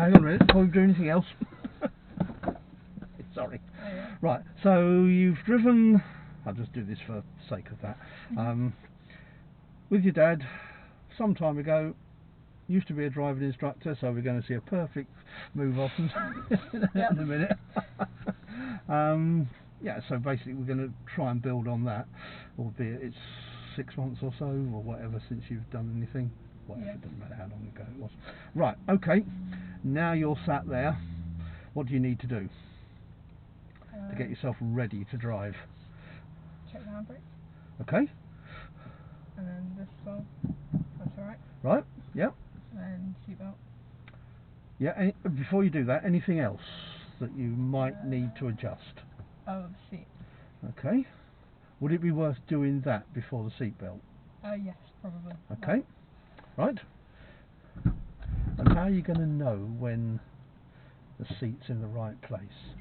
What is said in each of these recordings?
hang on a minute, before we do anything else. Sorry. Oh, yeah. Right, so you've driven, I'll just do this for the sake of that, with your dad some time ago. Used to be a driving instructor, so we're going to see a perfect move off in a minute. Yeah, so basically we're going to try and build on that, albeit it's 6 months or so, or whatever, since you've done anything. Whatever, it doesn't matter how long ago it was. Right, okay, now you're sat there. What do you need to do to get yourself ready to drive? Check the handbrake. Okay. And then this one, that's alright. Right, yep. And seatbelt. Yeah, before you do that, anything else that you might need to adjust? Oh, the seat. Okay. Would it be worth doing that before the seatbelt? Yes, probably. Okay. Right. And how are you going to know when the seat's in the right place?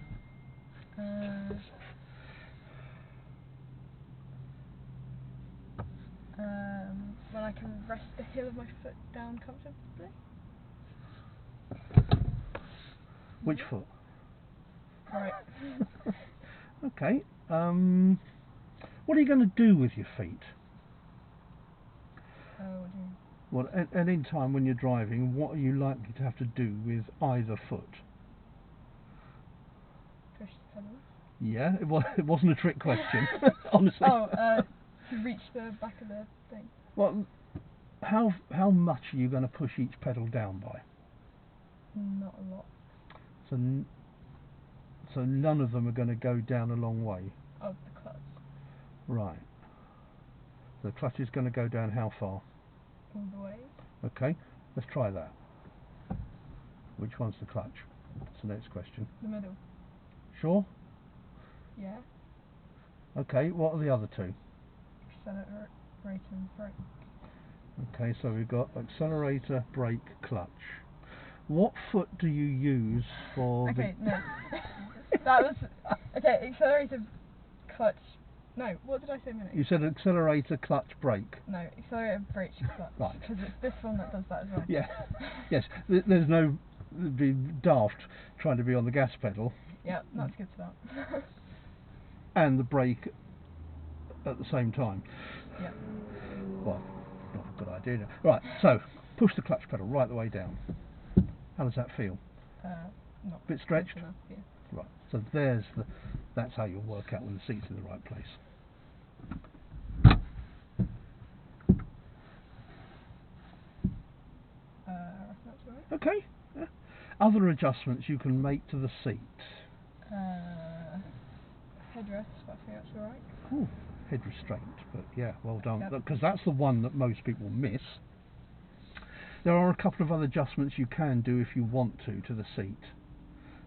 When I can rest the heel of my foot down comfortably. Which foot? Right. Okay. What are you going to do with your feet? What do you mean? Well, at any time when you're driving, what are you likely to have to do with either foot? Push the pedals. Yeah, it wasn't a trick question, honestly. To reach the back of the thing. Well, how much are you going to push each pedal down by? Not a lot. So none of them are going to go down a long way? Of the clutch. Right. The clutch is going to go down how far? All the way. Okay, let's try that. Which one's the clutch? That's the next question. The middle. Sure? Yeah. Okay, what are the other two? Accelerator and brake. Okay, so we've got accelerator, brake, clutch. What foot do you use for no. That was... Okay, accelerator, clutch... No, what did I say a minute ago? You said accelerator, clutch, brake. No, accelerator, brake, clutch. Right. Because it's this one that does that as well. Yeah. Yes, there's no... It'd be daft trying to be on the gas pedal. Yeah, that's good to that. And the brake at the same time. Yeah. Well, not a good idea. No. Right, so push the clutch pedal right the way down. How does that feel? Not a bit stretched? enough, yeah. Right, so that's how you'll work out when the seat's in the right place. That's all right. Okay. Yeah. Other adjustments you can make to the seat? Headrest, I think that's alright. Ooh, head restraint, but yeah, well done. Because that's the one that most people miss. There are a couple of other adjustments you can do if you want to the seat.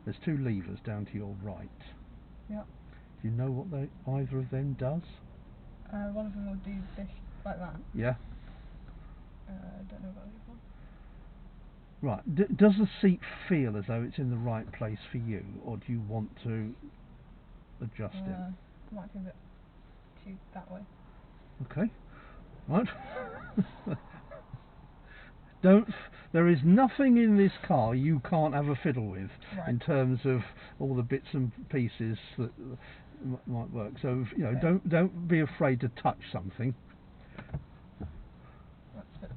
There's two levers down to your right. Yep. Do you know what either of them does? One of them will do this, like that. Yeah. Don't know about the other one. Right. Does the seat feel as though it's in the right place for you, or do you want to adjust it? Might be a bit too that way. Okay. Right. There is nothing in this car you can't have a fiddle with, right, in terms of all the bits and pieces that might work. So don't be afraid to touch something. That's it.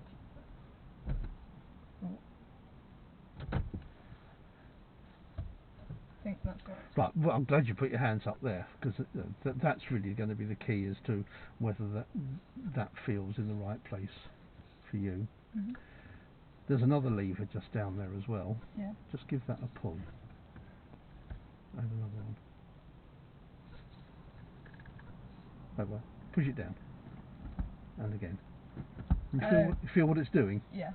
I think that's right. Right. Well, I'm glad you put your hands up there, because that's really going to be the key as to whether that feels in the right place for you. Mm-hmm. There's another lever just down there as well. Yeah. Just give that a pull. And another one. Over. Push it down. And again. You feel what it's doing? Yeah.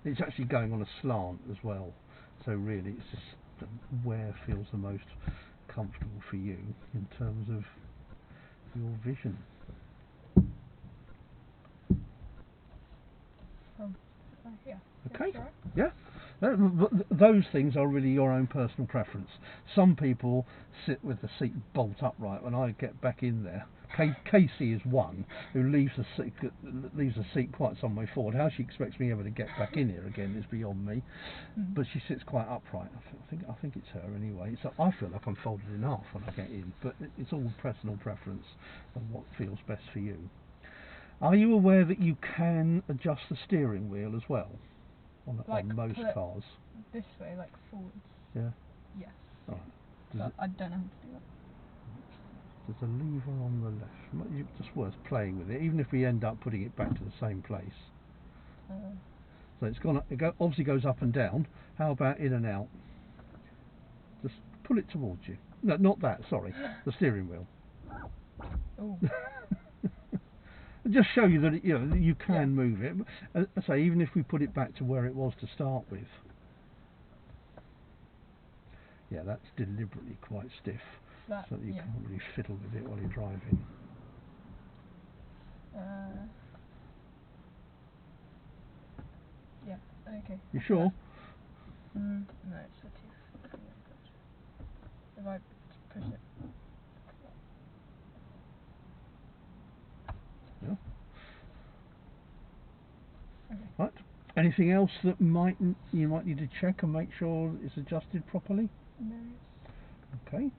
It's actually going on a slant as well. So really it's just where feels the most comfortable for you in terms of your vision. Yeah. Okay. Right. Yeah. Those things are really your own personal preference. Some people sit with the seat bolt upright. When I get back in there, Casey is one who leaves the seat quite some way forward. How she expects me ever to get back in here again is beyond me. But she sits quite upright. I think it's her anyway. So I feel like I'm folded in half when I get in. But it's all personal preference and what feels best for you. Are you aware that you can adjust the steering wheel as well on most cars? This way, like forwards. Yeah. Yes. Right. But I don't know how to do that. There's a lever on the left. It's just worth playing with it, even if we end up putting it back to the same place. So it's gone. Obviously goes up and down. How about in and out? Just pull it towards you. No, not that. Sorry, the steering wheel. Oh. Just show you that you can move it. I say even if we put it back to where it was to start with. Yeah, that's deliberately quite stiff, so that you can't really fiddle with it while you're driving. Yeah. Okay. You sure? No, it's too. If I push it. Yeah. Okay. Right. Anything else that you might need to check and make sure it's adjusted properly? No. Okay.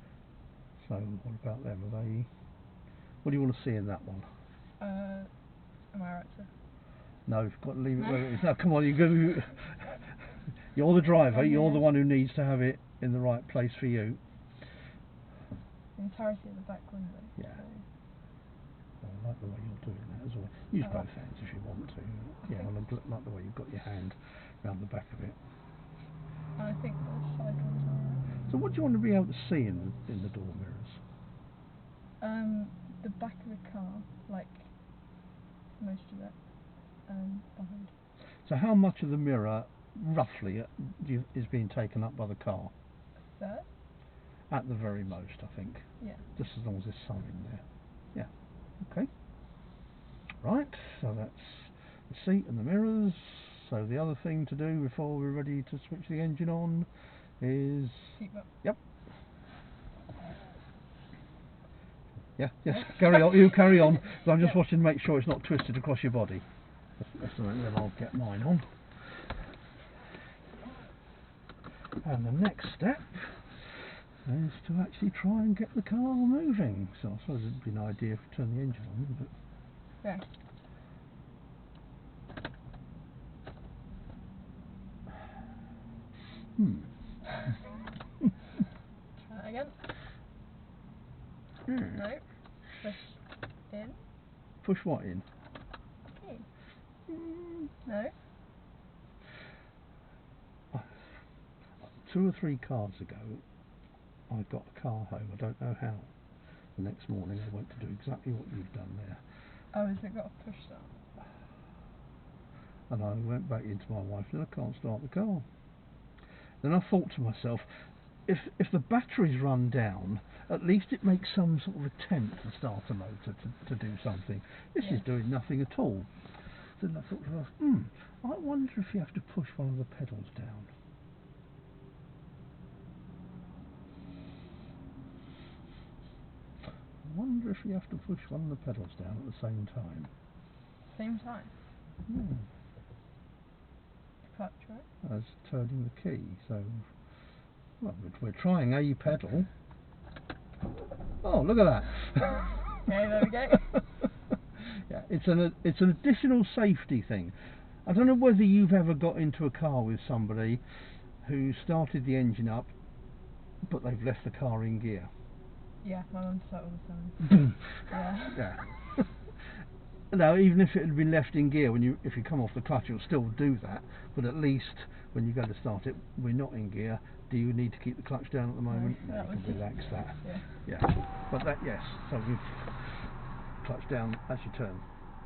So what about them? Are they? What do you want to see in that one? Am I right, sir? No, you've got to leave it where it is. Now, come on, you're the driver. You're the one who needs to have it in the right place for you. The entirety of the back window. Yeah. I like the way you're doing that as well. Use both hands if you want to. Yeah, I like the way you've got your hand round the back of it. I think the side ones are alright. So what do you want to be able to see in the door mirrors? The back of the car, like most of it, behind. So how much of the mirror, roughly, is being taken up by the car? A third? At the very most, I think. Yeah. Just as long as there's sun in there. Yeah. Okay. Right, so that's the seat and the mirrors. So the other thing to do before we're ready to switch the engine on is... Seatbelt. Yep. Yeah, yes, carry on, you carry on. So I'm just watching to make sure it's not twisted across your body. That's something that I'll get mine on. And the next step is to actually try and get the car moving. So I suppose it'd be an idea if we turn the engine on, wouldn't it? Yeah. Try that again. No. Push in. Push what in? No. 2 or 3 cars ago, I got a car home. I don't know how. The next morning, I went to do exactly what you've done there. Oh, has it got a push start? And I went back into my wife and I can't start the car. Then I thought to myself, if the battery's run down, at least it makes some sort of attempt to start a motor to do something. This is doing nothing at all. So then I thought to myself, I wonder if you have to push one of the pedals down. I wonder if you have to push one of the pedals down at the same time. Same time? Clutch, right? As turning the key. So, well, we're trying a pedal. Oh, look at that! Okay, there we go. Yeah, it's an additional safety thing. I don't know whether you've ever got into a car with somebody who started the engine up, but they've left the car in gear. Yeah, my mum does that all the time. Yeah. Now, even if it had been left in gear, if you come off the clutch, it'll still do that. But at least when you go to start it, we're not in gear. Do you need to keep the clutch down at the moment? No, you can relax that. Yeah. But that, yes. So we've clutch down as you turn.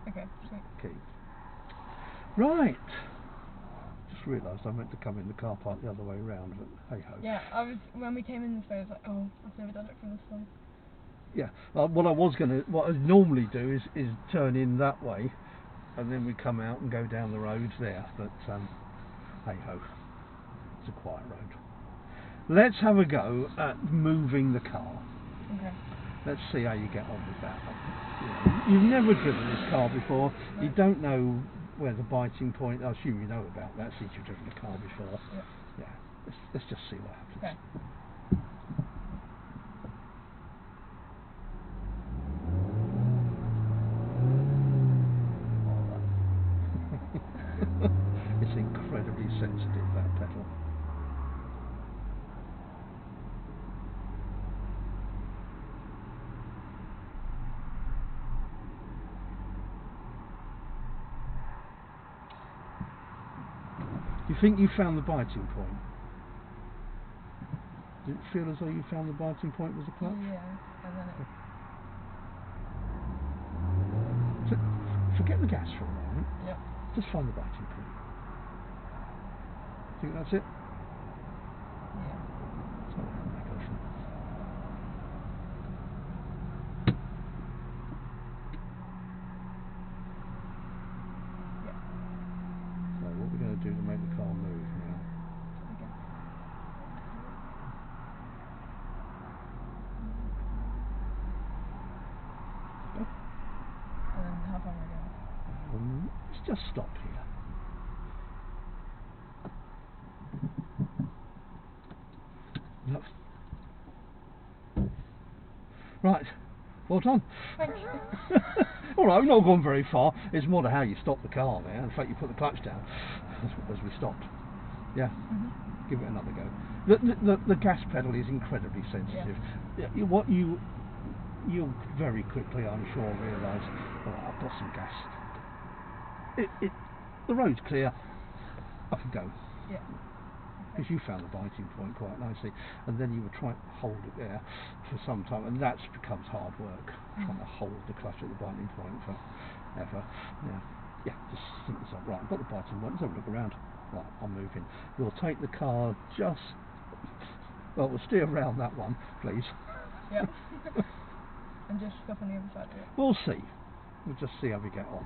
Okay. Sweet. Key. Right. Just realised I meant to come in the car park the other way round, but hey ho. Yeah, when we came in this way, I was like, oh, I've never done it from this side. Yeah. What I'd normally do is turn in that way, and then we come out and go down the roads there. But hey ho. It's a quiet road. Let's have a go at moving the car. Okay. Let's see how you get on with that. You've never driven this car before. No. You don't know where the biting point. I assume you know about that since you've driven the car before. Yeah. Yeah. Let's just see what happens. Okay. It's incredibly sensitive, that pedal. Do you think you found the biting point? Did it feel as though you found the biting point with the clutch? Yeah, and then it... So, forget the gas for a moment. Yep. Just find the biting point. Think that's it? Yeah. So, back off. Yeah. So what we're going to do to make the car move now? Okay. Okay. And then how far am I going? Let's just stop here. No. Right, well done. Thank you. All right, we've not gone very far. It's more to how you stop the car there. In fact, you put the clutch down as we stopped. Yeah, give it another go. The gas pedal is incredibly sensitive. Yeah. You'll very quickly, I'm sure, realise, oh, I've got some gas. The road's clear. I can go. Yeah. Because you found the biting point quite nicely, and then you were trying to hold it there for some time, and that becomes hard work, trying to hold the clutch at the biting point forever. Yeah, just think this up. Right, I've got the biting point. Let's have a look around. Right, I'm moving. We'll take the car we'll steer around that one, please. Yep. And just stop on the other side of it. We'll see. We'll just see how we get on.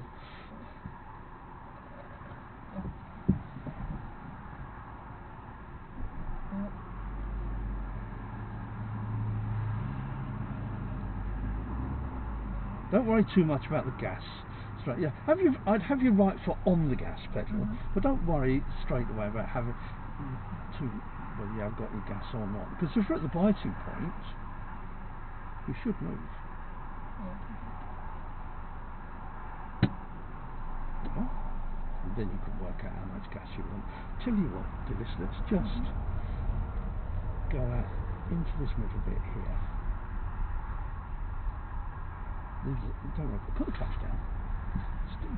Yeah. Don't worry too much about the gas. Yeah, I'd have your right foot on the gas pedal, but don't worry straight away about having whether you have got any gas or not. Because if we're at the biting point, we should move. Yeah. And then you can work out how much gas you want. Tell you what, Dilys, let's just go out into this middle bit here. Don't worry, put the clutch down.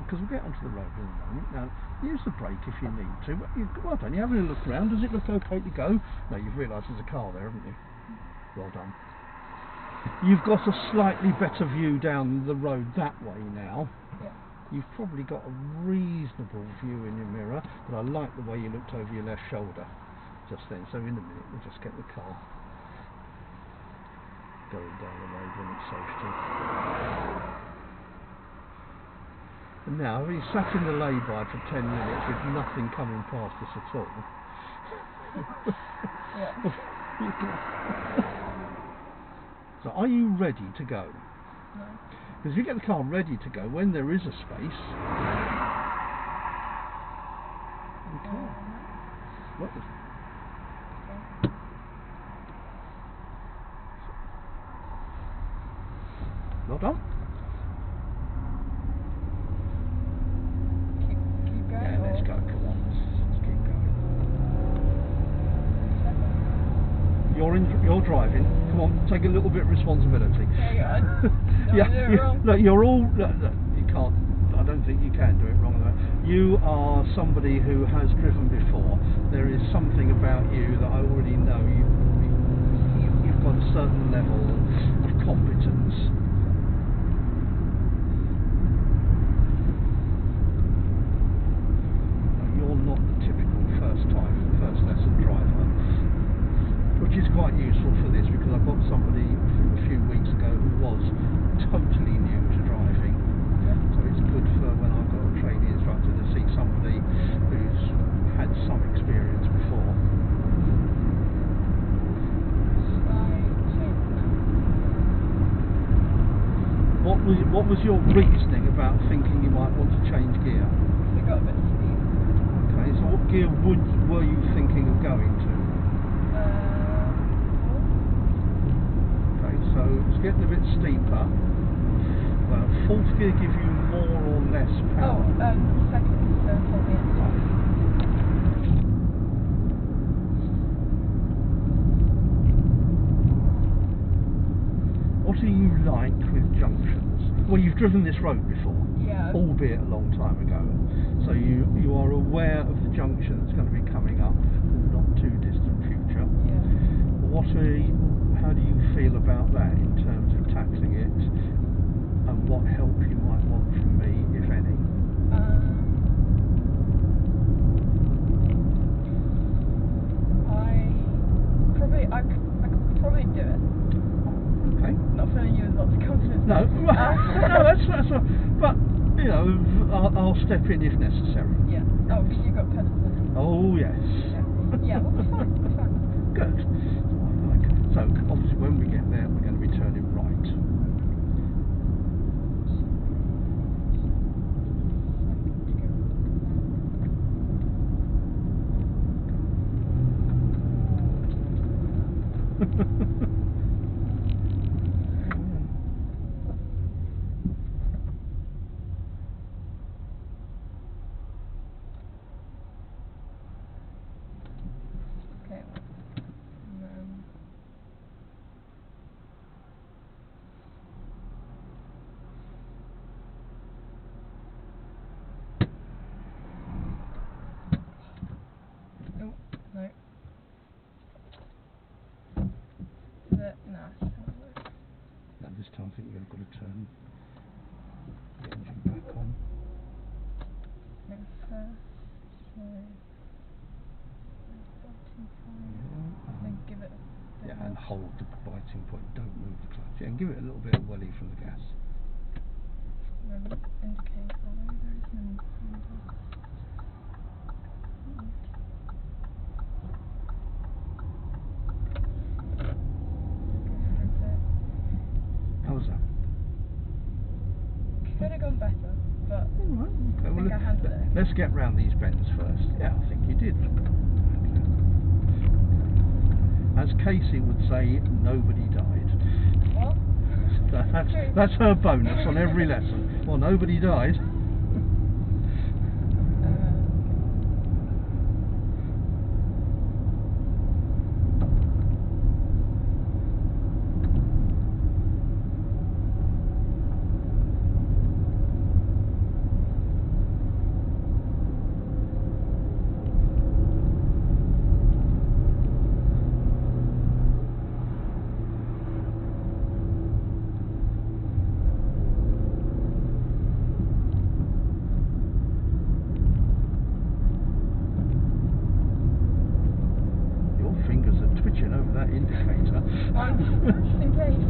Because we'll get onto the road in a moment. Now, use the brake if you need to. But well done, you're having a look around. Does it look okay to go? No, you've realised there's a car there, haven't you? Well done. You've got a slightly better view down the road that way now. Yeah. You've probably got a reasonable view in your mirror, but I like the way you looked over your left shoulder just then. So in a minute, we'll just get the car going down the road when it's safe to. And now, we sat in the lay-by for 10 minutes with nothing coming past us at all. So, are you ready to go? No. Because if you get the car ready to go, when there is a space, okay. Well done. Keep going. Yeah, let's go. Come on, let's keep going. You're driving. Come on, take a little bit of responsibility. Look, you're all. Look, you can't. I don't think you can do it wrong though. You are somebody who has driven before. There is something about you that I already know. You've got a certain level of competence. Not the typical first lesson driver, which is quite useful for this because I've got somebody a few weeks ago who was totally new to driving, so it's good for when I've got a training instructor to see somebody who's had some experience before. What was your reasoning about thinking you might want to change gear? It got a bit steep. Okay, so what gear were you thinking of going to? Okay, so it's getting a bit steeper. Fourth gear gives you more or less power. Second, so told me it's What do you like with junctions? Well, you've driven this road before, yeah, albeit a long time ago, so you are aware of the junction that's going to be coming up in the not too distant future. yeah. How do you feel about that in terms of taxing it, and what help you might want from me, if any? I could probably do it. Okay. Not filling you with lots of confidence. No, no, that's but you know, I'll step in if necessary. Yeah. Oh, because you've got pedals in it. Oh yes. Yeah, we'll be fine. We'll be fine. Good. So obviously when we get there, we're going to be turning right. Okay. Oh, no. Is it? No. Now this time I think you've got to turn the engine back on. Then give it a bit And more. hold the biting point, don't move the clutch. Yeah, and give it a little bit of welly from the gas. Indicate, although there is no How was that? Could have gone better, but Alright, okay, I think I handled it. let's get round these bends first. Yeah, I think you did. As Casey would say, nobody died. What? That's her bonus on every lesson. Well, nobody died. Over that indicator. Just in case.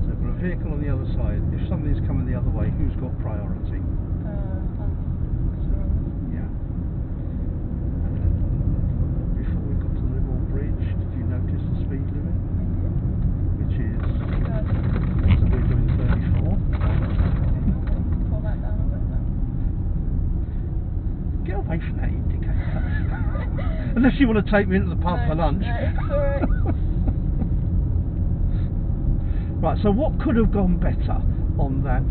So we've got a vehicle on the other side. If somebody's coming the other way, who's got priority? From that indicator. Unless you want to take me into the pub for lunch. No, it's alright. Right, so what could have gone better on that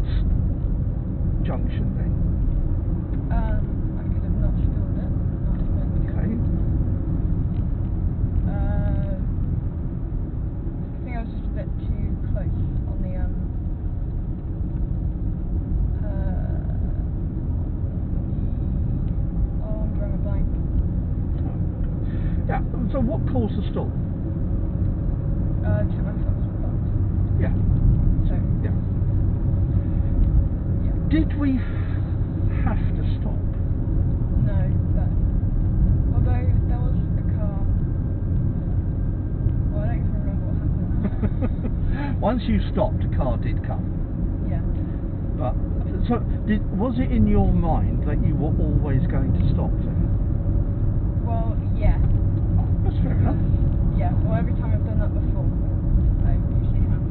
junction then? I could have not stalled it. Okay. I think I was just a bit too close on the yeah, so what caused the stall? Took my foot off the box. Yeah. So, yeah. Did we have to stop? No, but although there was a car Once you stopped, a car did come. Yeah. But so, was it in your mind that you were always going to stop there? Well, yeah. Oh, that's fair enough. Yeah. Well, every time I've done that before, I usually have.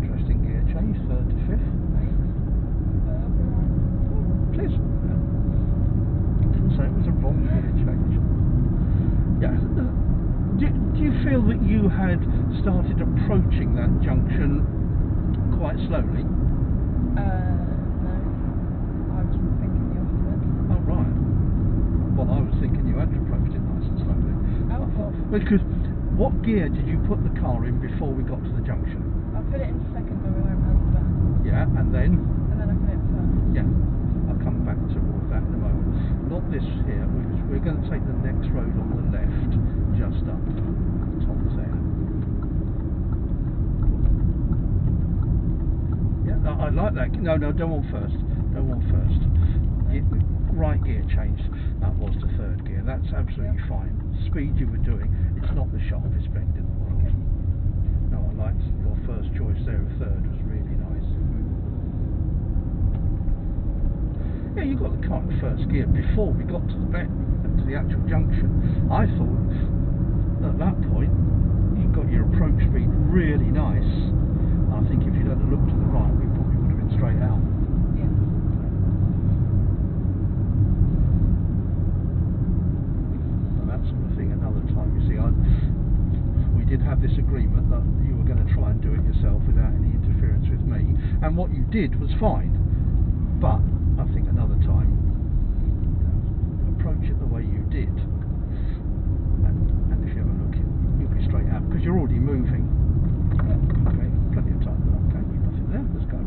Interesting gear change, 3rd to 5th. Thanks. Please. Didn't say it was a wrong gear change. Yeah. Do you feel that you had started approaching that junction quite slowly? No. I was thinking the opposite. Oh right. Well, I was thinking you had approached it nice and slowly. Oh, well. Because what gear did you put the car in before we got to the junction? I put it in second when we went round the back. Yeah, and then? And then I put it in first. Yeah. I'll come back to all of that in a moment. Not this here. We're going to take the next road on the left, just up top there. Yeah, I like that. No, don't want first. Don't want first. Right gear change. That was the 3rd gear. That's absolutely fine. Speed you were doing, it's not the sharpest bend in the world. No, I liked your first choice there of 3rd, was really nice. Yeah, you got the car in 1st gear before we got to the bend, to the actual junction. I thought at that point you got your approach speed really nice. I think if you'd had a look to the right, we probably would have been straight out. Yeah. That sort of thing another time. You see, we did have this agreement that you were going to try and do it yourself without any interference with me, and what you did was fine. But I think another time, approach it the way you did, and if you have a look, you'll be straight out because you're already moving. Yeah. Okay, plenty of time. Okay, nothing there. Let's go.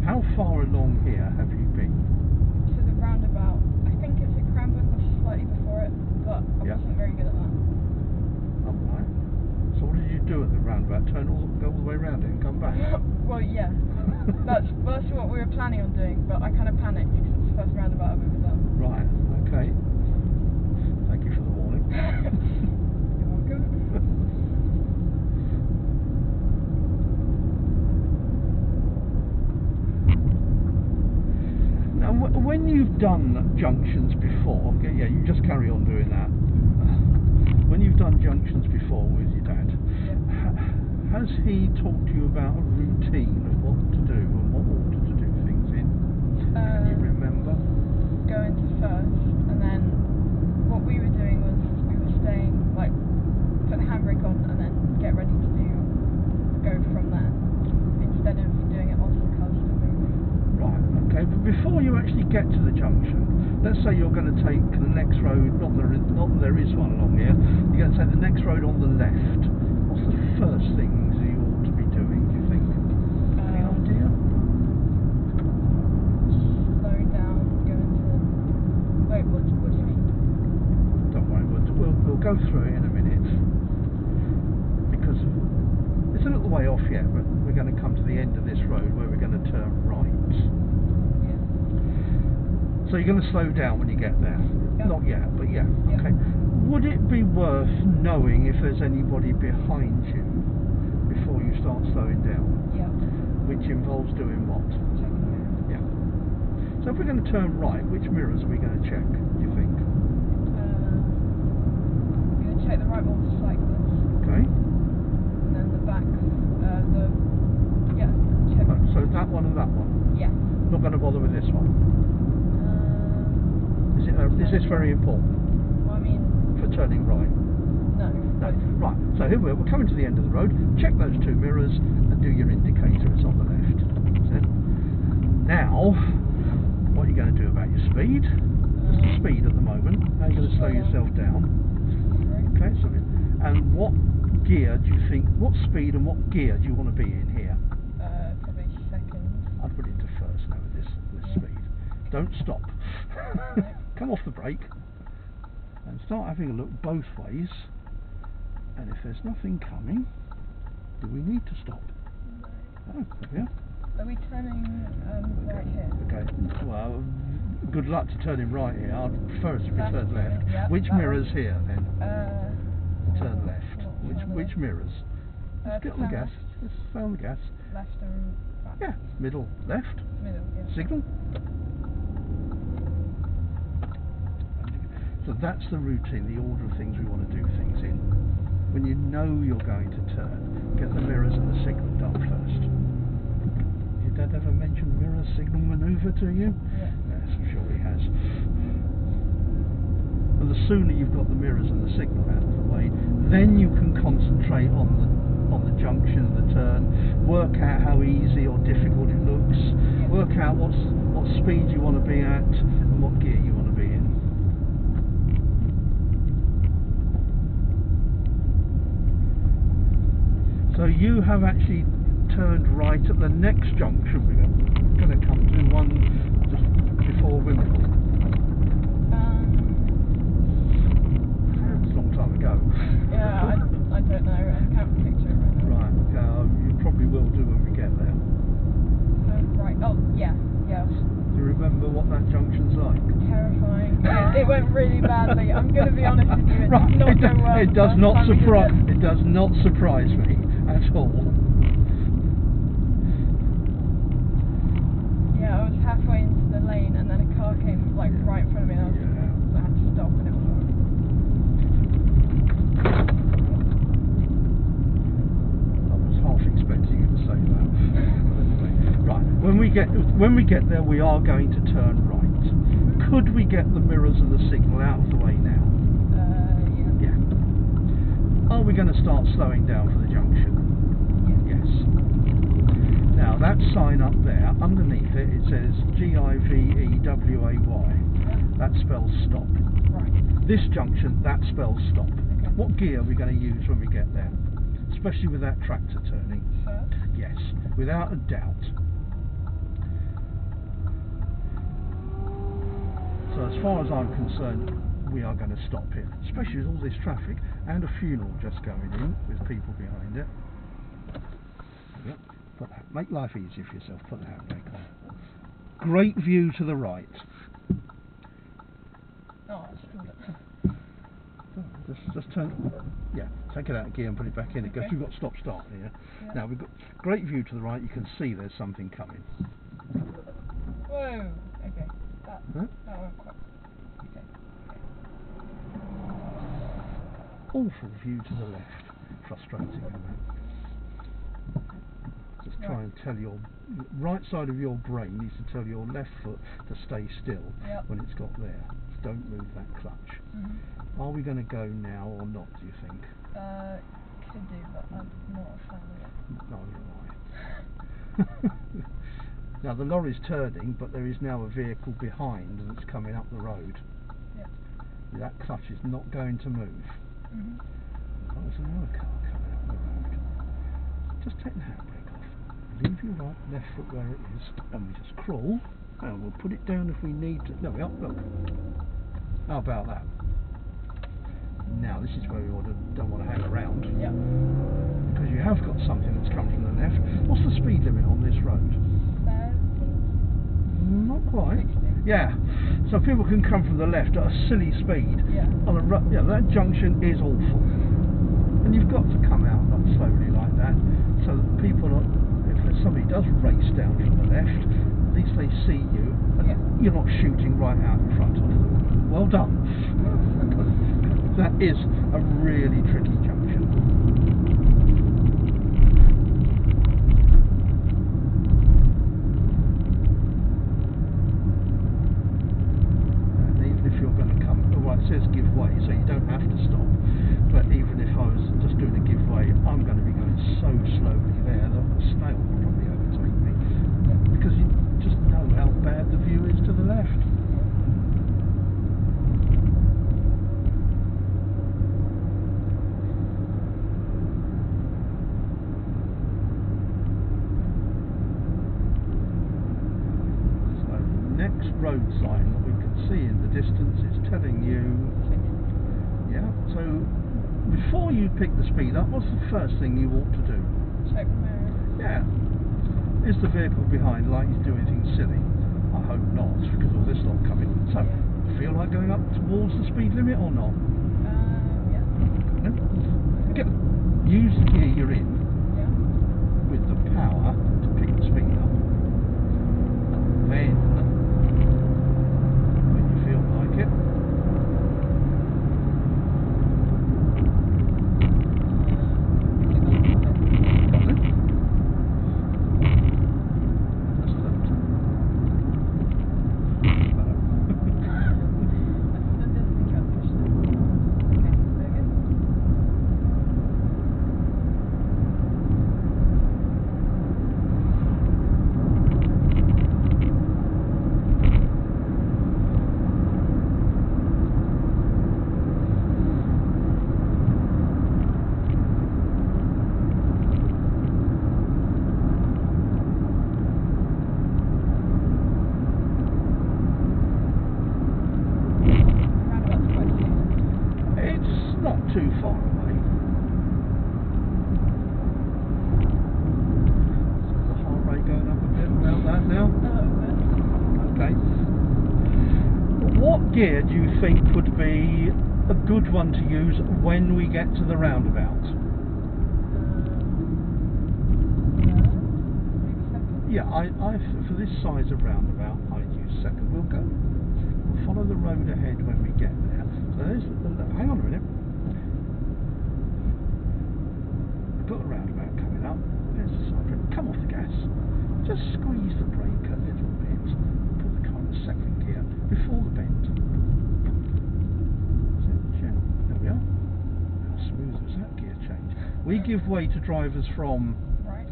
How far along here have you been? To the roundabout. I think it's at Cranbrook or slightly before it, but I wasn't very good at that. Alright. So what did you do at the roundabout? Go all the way around it and come back? Well, yeah. That's what we were planning on doing, but I kind of panicked because it's the first roundabout I've ever done. Right, okay. Thank you for the warning. You're welcome. Now, when you've done junctions before, yeah, you just carry on doing that. When you've done junctions before with your dad, has he talked to you about a routine of what to do and what order to do things in? Can you remember? Go into first, and then what we were doing was we were staying, like, put the handbrake on and then get ready to go from there, instead of doing it whilst the car's still moving. Right, okay, but before you actually get to the junction, let's say you're going to take the next road, not that there is one along here, you're going to take the next road on the left. What's the first things you ought to be doing, do you think? Any idea? Slow down, go into... Wait, what do you mean? Don't worry, we'll go through it in a minute. Because it's a little way off yet, but we're going to come to the end of this road where we're going to turn right. Yeah. So you're going to slow down when you get there? Yep. Not yet, but yeah, Yep. okay. Would it be worth knowing if there's anybody behind you before you start slowing down? Yeah. Which involves doing what? Checking the mirrors. Yeah. So if we're going to turn right, which mirrors are we going to check, do you think? I'm going to check the right motorcyclist. Okay. And then the back, check. So that one and that one? Yeah. Not going to bother with this one? Is this very important? Well, I mean... For turning right? No. No. Right, so here we're coming to the end of the road. Check those 2 mirrors and do your indicator. It's on the left. That's it. Now, what are you going to do about your speed? What's the speed at the moment? How are you going to slow yourself down? Okay, so and what gear do you think, what speed and what gear do you want to be in here? Probably second. I'd put it into first now with this speed. Don't stop. Come off the brake and start having a look both ways, and if there's nothing coming, Do we need to stop? No. Oh, yeah. Are we turning right here? Okay. Well, good luck to turning right here. I'd prefer us if we Left, turn left. yeah, Which that mirror's one. here then? Turn What- left. what side Which of it? mirrors? Let's get on the turn gas. left. Let's stay on the gas. Left and right. Yeah. Middle. Left. Middle, yeah. Signal. So that's the routine, the order of things we want to do things in. When you know you're going to turn, get the mirrors and the signal done first. Did Dad ever mention mirror signal manoeuvre to you? Yeah. Yes, I'm sure he has. And the sooner you've got the mirrors and the signal out of the way, then you can concentrate on the junction, the turn, work out how easy or difficult it looks, work out what speed you want to be at and what gear you want to be in. So you have actually turned right at the next junction we're going to come to, one just before Wimbledon. It's a long time ago. Yeah, I don't know. I can't picture it right now. Right, you probably will do when we get there. Right. Oh, yeah. Yes. Do you remember what that junction's like? Terrifying. It went really badly. I'm going to be honest with you. It Right, did not go well. it the does first not time we did surprise. it. It does not surprise me at all. Yeah, I was halfway into the lane and then a car came like right in front of me and I had to stop and it was horrible. I was half expecting you to say that. Right, when we get there, we are going to turn right. Could we get the mirrors and the signal out of the way now? Yeah. Yeah. Are we going to start slowing down for the junction? Yes. Now that sign up there, underneath it, it says GIVEWAY. That spells stop. Right. This junction, that spells stop. Okay. What gear are we going to use when we get there? Especially with that tractor turning. First? Yes, without a doubt. So as far as I'm concerned, we are going to stop here, especially with all this traffic and a funeral just going in with people behind it. Yep. Make life easier for yourself. Put the handbrake on. Great view to the right. Oh, I screwed it. Just turn. Yeah, take it out of gear and put it back in. Because we've got stop-start here. Yeah. Now we've got great view to the right. You can see there's something coming. Whoa. Okay. That Huh? went quite. Okay. Awful view to the left. Frustrating, isn't it? Just try and tell your right side of your brain needs to tell your left foot to stay still when it's got there. Don't move that clutch. Are we going to go now or not, do you think? Could do, but I'm not a fan of it. Neither am I. Now the lorry's turning, but there is now a vehicle behind and it's coming up the road. Yep. That clutch is not going to move. Oh, there's another car coming up the road. Just take the handbrake off. Leave your left foot where it is, and we just crawl, and we'll put it down if we need to. There we are, look. How about that? Now this is where we don't want to hang around. Yeah. Because you have got something that's coming from the left. What's the speed limit on this road? 30? Not quite. 60. Yeah. So people can come from the left at a silly speed. Yeah. On a that junction is awful. And you've got to come out slowly like that, so that people are, if somebody does race down from the left, at least they see you, and you're not shooting right out in front of them. Well done. That is a really tricky junction. And even if you're going to come, well, it says give way, so you don't have to stop. But even if I was just doing a give way, I'm going to be going so slowly there that a snail will probably overtake me. Because you just know how bad the view is to the left. So next road sign that we can see in the distance is telling you. Yeah, so before you pick the speed up, what's the first thing you ought to do? Check the mirrors. Yeah. Is the vehicle behind likely to do anything silly? I hope not, because all this lot coming. So, feel like going up towards the speed limit or not? Yeah. Use the gear you're in Yeah. with the power to pick the speed up. Then, when you feel like it, too far away. So the heart rate going up a bit about that now. Okay. What gear do you think would be a good one to use when we get to the roundabout? Yeah, I for this size of roundabout, I'd use second. We'll follow the road ahead when we get there. So there's hang on a minute. Got the roundabout coming up. There's the side brake. Come off the gas. Just squeeze the brake a little bit. Put the car in second gear before the bend. There we are. How smooth was that gear change? We give way to drivers from right,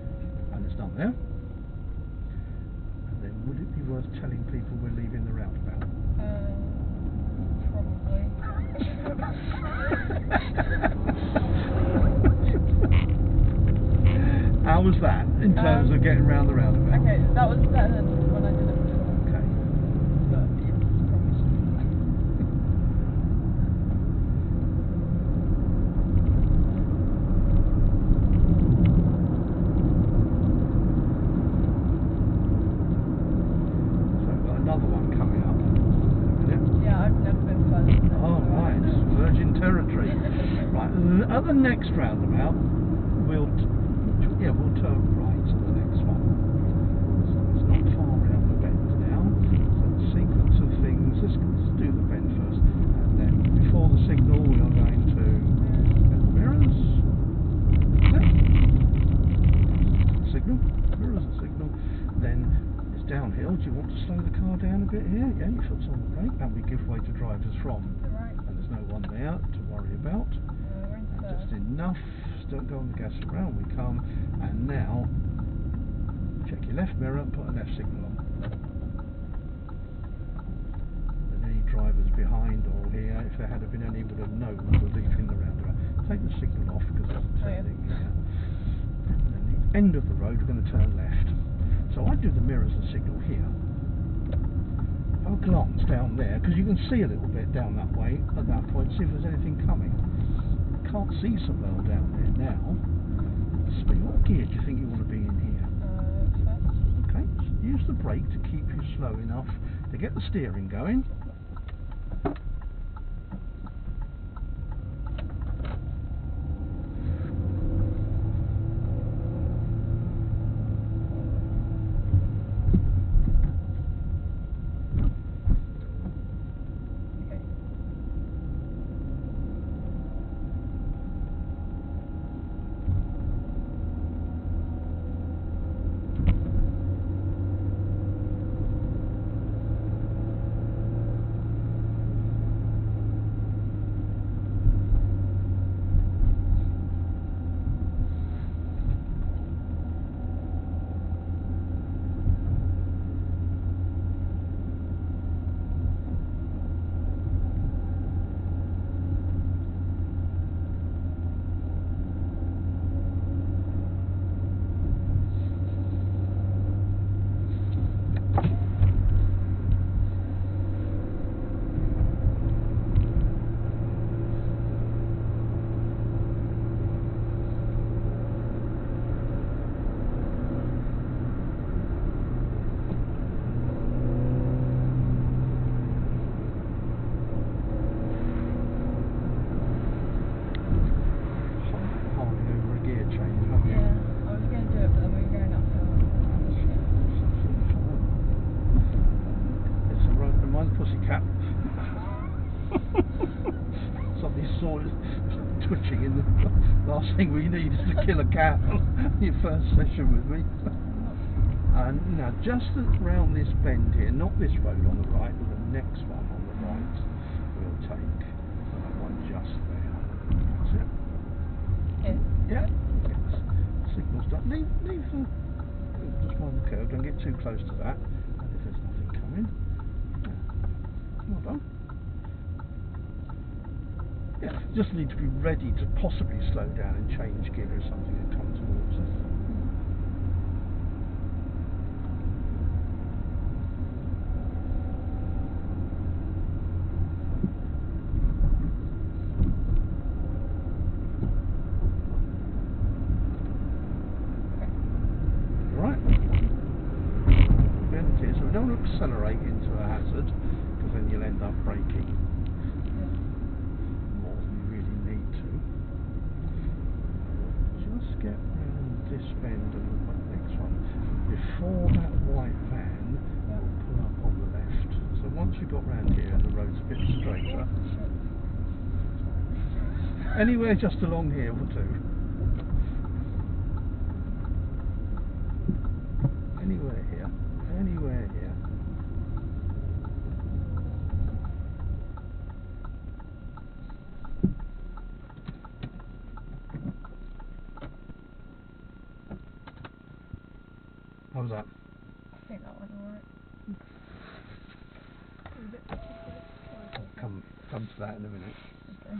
and it's done there. And then would it be worth telling people we're leaving the roundabout? Probably. How was that in terms of getting around the roundabout? Okay, that was better than when I did it before. Okay. But it's probably So we've got another one coming up. yeah, I've never been further than that. Oh right, virgin territory. Right, at the next roundabout, we'll turn right at the next one. So it's not far around the bend now. So the sequence of things, let's do the bend first. And then before the signal we are going to get the mirrors. Signal, mirrors and signal. Then it's downhill. Do you want to slow the car down a bit here? Yeah, your foot's on the brake and we give way to drivers from. Right. And there's no one there to worry about. And just enough. Don't go on the gas around we come, and now check your left mirror and put a left signal on. And any drivers behind or here, if there had been any, would have known we're leaving the roundabout. Take the signal off because it's turning here. And then the end of the road we're going to turn left. So I do the mirrors and signal here. Have a glance down there because you can see a little bit down that way at that point, see if there's anything coming. Can't see so well down there now. What gear do you think you want to be in here? Okay, so use the brake to keep you slow enough to get the steering going. thing, and the last thing we need is to kill a cat on your first session with me. And now just round this bend here, not this road on the right, but the next one on the right, we'll take that one just there. That's it. Yeah. Yes. Signals done. Leave the just mind the curve. Don't get too close to that. And if there's nothing coming, well done. Yeah. Just need to be ready to possibly slow down and change gear if something had come towards us. Don't accelerate into a hazard, because then you'll end up braking more than you really need to. Just get round this bend and the next one. Before that white van will pull up on the left. So once you've got round here and the road's a bit straighter, anywhere just along here will do. Anywhere here. Anywhere here. How was that? I think that went alright. Come to that in a minute. Okay.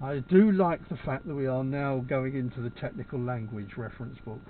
I do like the fact that we are now going into the technical language reference book.